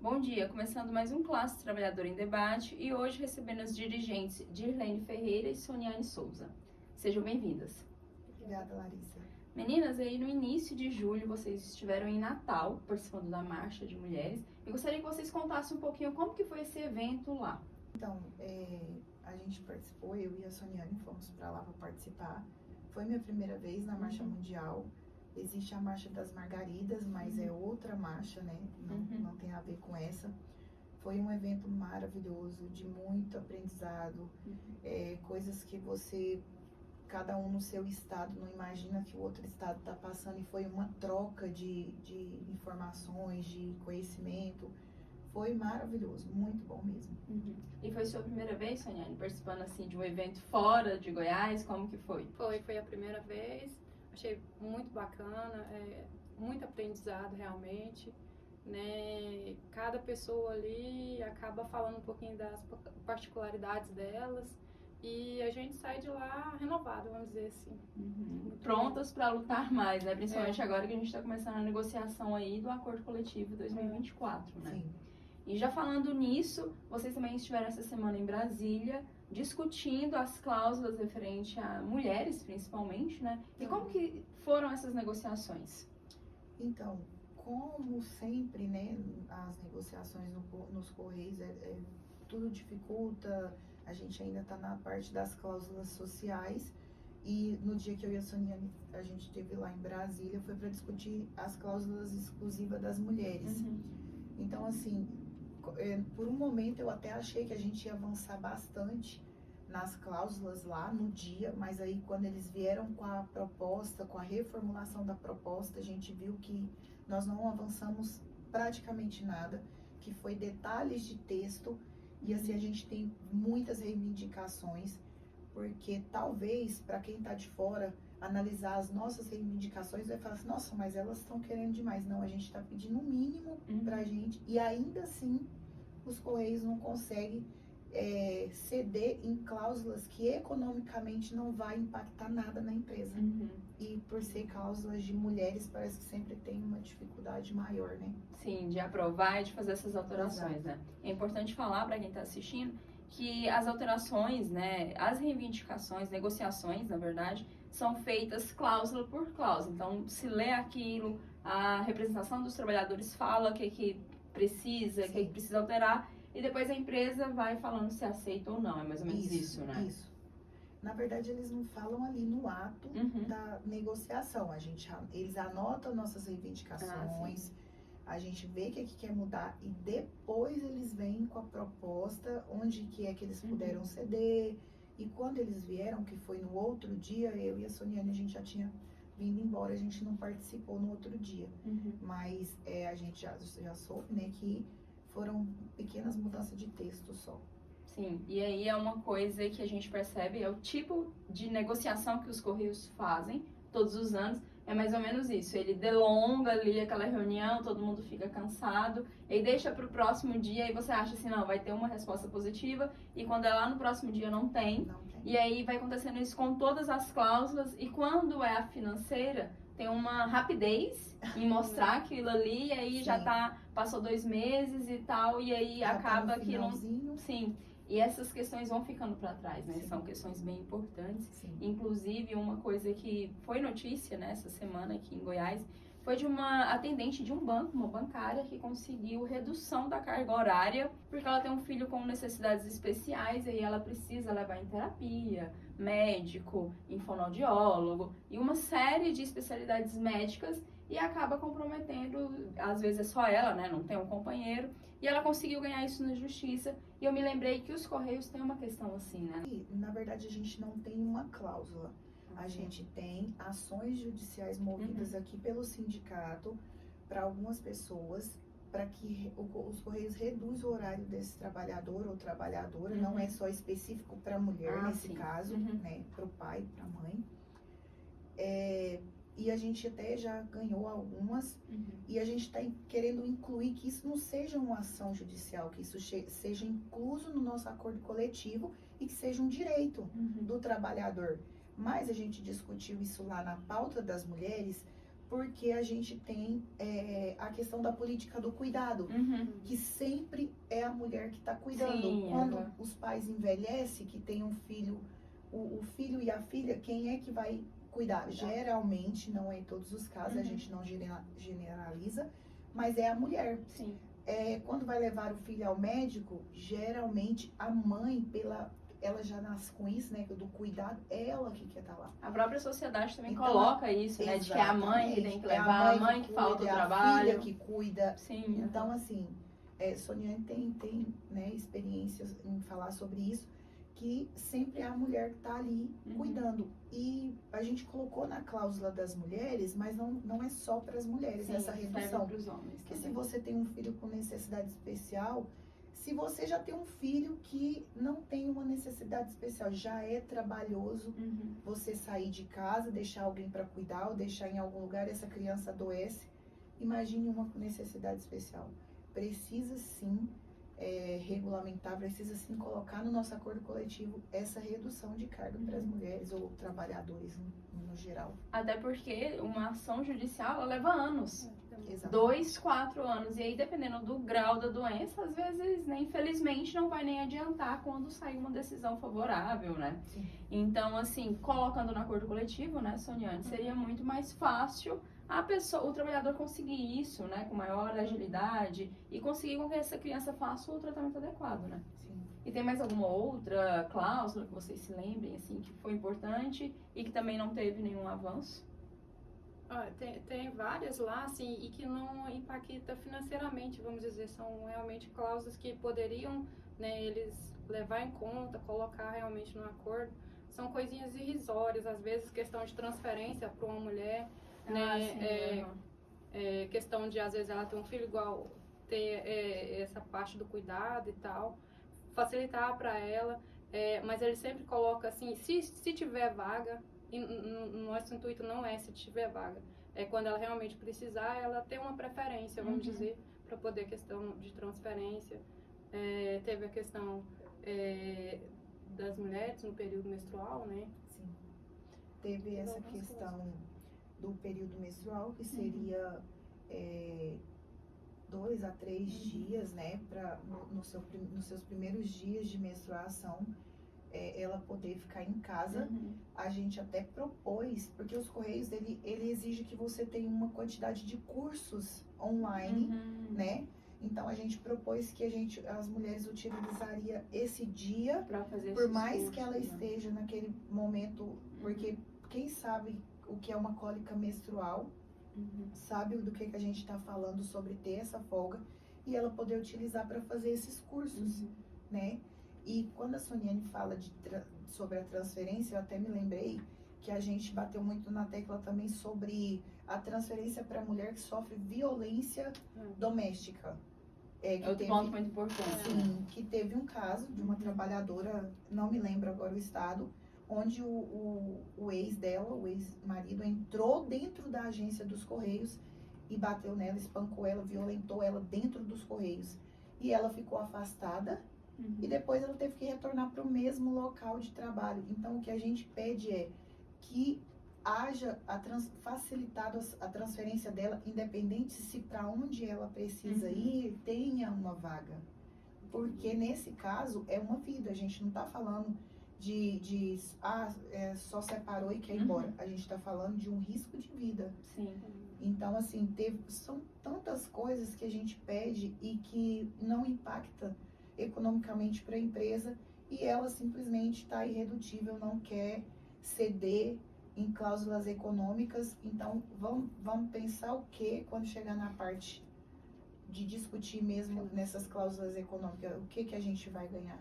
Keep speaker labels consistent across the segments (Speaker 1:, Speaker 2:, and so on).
Speaker 1: Bom dia, começando mais um Classe Trabalhadora em Debate e hoje recebendo as dirigentes Dirlene Ferreira e Soniane Souza. Sejam bem-vindas.
Speaker 2: Obrigada, Larissa.
Speaker 1: Meninas, aí no início de julho vocês estiveram em Natal participando da Marcha de Mulheres. Eu gostaria que vocês contassem um pouquinho como que foi esse evento lá.
Speaker 2: Então, a gente participou, eu e a Soniane fomos para lá para participar. Foi minha primeira vez na Marcha Mundial. Existe a Marcha das Margaridas, mas é outra marcha, né? Não tem a ver com essa. Foi um evento maravilhoso, de muito aprendizado, coisas que cada um no seu estado, não imagina que o outro estado está passando, e foi uma troca de informações, de conhecimento. Foi maravilhoso, muito bom mesmo.
Speaker 1: E foi sua primeira vez, Soniane, participando assim de um evento fora de Goiás? Como que foi?
Speaker 3: Foi a primeira vez. Achei muito bacana, muito aprendizado realmente, né? Cada pessoa ali acaba falando um pouquinho das particularidades delas e a gente sai de lá renovado, vamos dizer assim.
Speaker 1: Prontas para lutar mais, né? Principalmente agora que a gente está começando a negociação aí do Acordo Coletivo 2024, né?
Speaker 2: Sim.
Speaker 1: E já falando nisso, vocês também estiveram essa semana em Brasília discutindo as cláusulas referentes a mulheres, principalmente, né? E como que foram essas negociações?
Speaker 2: Então, como sempre, né, as negociações nos Correios, tudo dificulta, a gente ainda está na parte das cláusulas sociais, e no dia que eu e a Soniane, a gente esteve lá em Brasília, foi para discutir as cláusulas exclusivas das mulheres. Então, assim, por um momento eu até achei que a gente ia avançar bastante nas cláusulas lá no dia, mas aí quando eles vieram com a proposta, com a reformulação da proposta, a gente viu que nós não avançamos praticamente nada, que foi detalhes de texto, e assim a gente tem muitas reivindicações, porque talvez para quem está de fora analisar as nossas reivindicações vai falar assim, nossa, mas elas estão querendo demais. Não, a gente está pedindo o mínimo pra gente, e ainda assim os Correios não conseguem ceder em cláusulas que economicamente não vai impactar nada na empresa. E por ser cláusulas de mulheres, parece que sempre tem uma dificuldade maior, né?
Speaker 1: Sim, de aprovar e de fazer essas alterações, né? É importante falar para quem está assistindo que as alterações, né, as reivindicações, negociações, na verdade, são feitas cláusula por cláusula. Então, se lê aquilo, a representação dos trabalhadores fala o que precisa, o que precisa alterar, e depois a empresa vai falando se aceita ou não. É mais ou menos isso, né?
Speaker 2: Isso. Na verdade, eles não falam ali no ato da negociação. Eles anotam nossas reivindicações, a gente vê o que quer mudar, e depois eles vêm com a proposta, onde que é que eles puderam ceder. E quando eles vieram, que foi no outro dia, eu e a Soniane, a gente já tinha vindo embora, a gente não participou no outro dia. Mas a gente já soube, né, que foram pequenas mudanças de texto só.
Speaker 1: Sim, e aí é uma coisa que a gente percebe, é o tipo de negociação que os Correios fazem todos os anos, é mais ou menos isso. Ele delonga ali aquela reunião, todo mundo fica cansado, e deixa para o próximo dia, e você acha assim, não, vai ter uma resposta positiva, e quando é lá no próximo dia não tem. E aí vai acontecendo isso com todas as cláusulas, e quando é a financeira, tem uma rapidez em mostrar aquilo ali, e aí já passou 2 meses e tal, e aí
Speaker 2: Já
Speaker 1: acaba
Speaker 2: tá no
Speaker 1: que não...
Speaker 2: finalzinho.
Speaker 1: Sim. E essas questões vão ficando para trás, né? São questões bem importantes. Inclusive, uma coisa que foi notícia nessa semana aqui em Goiás foi de uma atendente de um banco, uma bancária, que conseguiu redução da carga horária porque ela tem um filho com necessidades especiais e ela precisa levar em terapia, médico, em fonoaudiólogo e uma série de especialidades médicas, e acaba comprometendo, às vezes é só ela, né? Não tem um companheiro, e ela conseguiu ganhar isso na justiça. E eu me lembrei que os Correios têm uma questão assim, né?
Speaker 2: E, na verdade, a gente não tem uma cláusula. A gente tem ações judiciais movidas aqui pelo sindicato para algumas pessoas, para que os Correios reduzam o horário desse trabalhador ou trabalhadora. Não é só específico para a mulher, nesse caso, né? Para o pai, para a mãe. E a gente até já ganhou algumas, e a gente está querendo incluir que isso não seja uma ação judicial, que isso seja incluso no nosso acordo coletivo e que seja um direito do trabalhador. Mas a gente discutiu isso lá na pauta das mulheres, porque a gente tem a questão da política do cuidado, que sempre é a mulher que está cuidando.
Speaker 1: Sim,
Speaker 2: quando os pais envelhecem, que tem um filho, o filho e a filha, quem é que vai cuidar? Geralmente, não é em todos os casos, a gente não generaliza, mas é a mulher.
Speaker 1: Sim.
Speaker 2: Quando vai levar o filho ao médico, geralmente a mãe, ela já nasce com isso, né, do cuidado, ela que quer estar lá.
Speaker 1: A própria sociedade também
Speaker 2: Então,
Speaker 1: coloca isso, né, de que é a mãe que tem que levar, a mãe que falta o trabalho.
Speaker 2: A filha que cuida.
Speaker 1: Sim.
Speaker 2: Então, assim, Soniane tem né, experiências em falar sobre isso, que sempre é a mulher que está ali cuidando. E a gente colocou na cláusula das mulheres, mas não é só para as mulheres essa redução.
Speaker 1: Para os homens.
Speaker 2: Porque se você tem um filho com necessidade especial, se você já tem um filho que não tem uma necessidade especial, já é trabalhoso você sair de casa, deixar alguém para cuidar, ou deixar em algum lugar, essa criança adoece. Imagine uma com necessidade especial. Precisa sim regulamentar, precisa sim colocar no nosso acordo coletivo essa redução de carga para as mulheres ou trabalhadores no geral.
Speaker 1: Até porque uma ação judicial, ela leva anos.
Speaker 2: Exatamente.
Speaker 1: 2, 4 anos. E aí, dependendo do grau da doença, às vezes, né, infelizmente, não vai nem adiantar quando sair uma decisão favorável, né?
Speaker 2: Sim.
Speaker 1: Então, assim, colocando no acordo coletivo, né, Soniane, seria muito mais fácil o trabalhador conseguir isso, né, com maior agilidade e conseguir com que essa criança faça o tratamento adequado, né?
Speaker 2: Sim.
Speaker 1: E tem mais alguma outra cláusula que vocês se lembrem, assim, que foi importante e que também não teve nenhum avanço?
Speaker 3: Tem várias lá, assim, e que não impacta financeiramente, vamos dizer, são realmente cláusulas que poderiam, né, eles levar em conta, colocar realmente no acordo. São coisinhas irrisórias, às vezes questão de transferência para uma mulher, né, questão de, às vezes, ela ter um filho igual, ter essa parte do cuidado e tal, facilitar para ela, mas ele sempre coloca assim, se tiver vaga, e nosso intuito não é se tiver vaga, é quando ela realmente precisar, ela ter uma preferência, vamos dizer, para poder questão de transferência. Teve a questão das mulheres no período menstrual, né?
Speaker 2: Sim. Teve essa questão do período menstrual, que seria 2 a 3 dias, né, nos seus primeiros dias de menstruação, ela poder ficar em casa. A gente até propôs, porque os Correios, ele exige que você tenha uma quantidade de cursos online, né? Então, a gente propôs que as mulheres utilizaria esse dia, por mais que ela esteja naquele momento, porque quem sabe o que é uma cólica menstrual, sabe do que a gente está falando sobre ter essa folga, e ela poder utilizar para fazer esses cursos, né? E quando a Soniane fala sobre a transferência, eu até me lembrei que a gente bateu muito na tecla também sobre a transferência para a mulher que sofre violência doméstica.
Speaker 1: Outro ponto muito importante.
Speaker 2: Sim, que teve um caso de uma trabalhadora, não me lembro agora o estado, onde o ex dela, o ex-marido, entrou dentro da agência dos Correios e bateu nela, espancou ela, violentou ela dentro dos Correios. E ela ficou afastada e depois ela teve que retornar para o mesmo local de trabalho. Então, o que a gente pede é que haja facilitado a transferência dela, independente se para onde ela precisa ir, tenha uma vaga. Porque nesse caso é uma vida, a gente não está falando só separou e quer ir embora. A gente está falando de um risco de vida.
Speaker 1: Sim.
Speaker 2: Então, assim, são tantas coisas que a gente pede e que não impacta economicamente para a empresa, e ela simplesmente está irredutível, não quer ceder em cláusulas econômicas. Então, vamos pensar o que quando chegar na parte de discutir mesmo nessas cláusulas econômicas, o que a gente vai ganhar?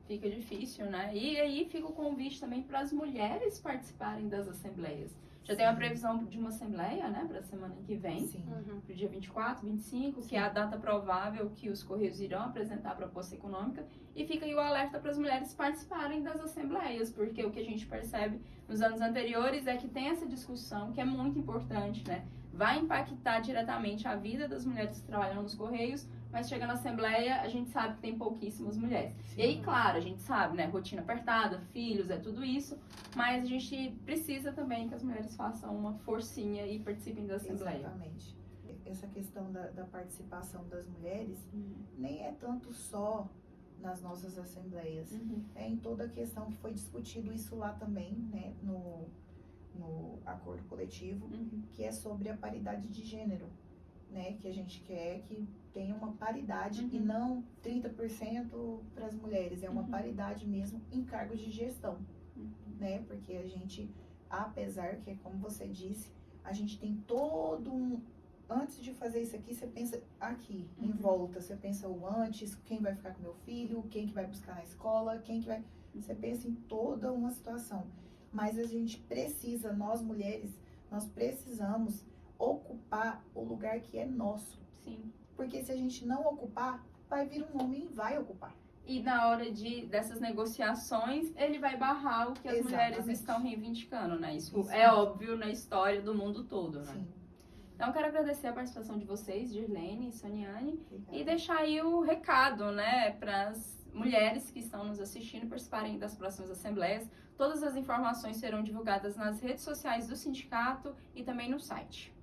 Speaker 1: Fica difícil, né? E aí fica o convite também para as mulheres participarem das assembleias. Já tem uma previsão de uma assembleia, né, para a semana que vem, para o dia 24, 25, que é a data provável que os Correios irão apresentar a proposta econômica, e fica aí o alerta para as mulheres participarem das assembleias, porque o que a gente percebe nos anos anteriores é que tem essa discussão que é muito importante, né? Vai impactar diretamente a vida das mulheres que trabalham nos Correios, mas chega na Assembleia, a gente sabe que tem pouquíssimas mulheres. Sim. E aí, claro, a gente sabe, né, rotina apertada, filhos, tudo isso, mas a gente precisa também que as mulheres façam uma forcinha e participem da Assembleia.
Speaker 2: Exatamente. essa questão da participação das mulheres nem é tanto só nas nossas assembleias. É em toda a questão que foi discutido isso lá também, né, no acordo coletivo, que é sobre a paridade de gênero, né, que a gente quer que tenha uma paridade e não 30% para as mulheres, é uma paridade mesmo em cargos de gestão, né, porque a gente, apesar que, como você disse, a gente tem todo um... Antes de fazer isso aqui, você pensa aqui, em volta, você pensa o antes, quem vai ficar com meu filho, quem que vai buscar na escola, quem que vai... Você pensa em toda uma situação. Mas a gente precisa, nós mulheres, nós precisamos ocupar o lugar que é nosso.
Speaker 1: Sim.
Speaker 2: Porque se a gente não ocupar, vai vir um homem e vai ocupar.
Speaker 1: E na hora dessas negociações, ele vai barrar o que as mulheres estão reivindicando, né? Isso é óbvio na história do mundo todo, né?
Speaker 2: Sim.
Speaker 1: Então, eu quero agradecer a participação de vocês, Dirlene e Soniane, e deixar aí o recado, né, para as mulheres que estão nos assistindo participarem das próximas assembleias. Todas as informações serão divulgadas nas redes sociais do sindicato e também no site.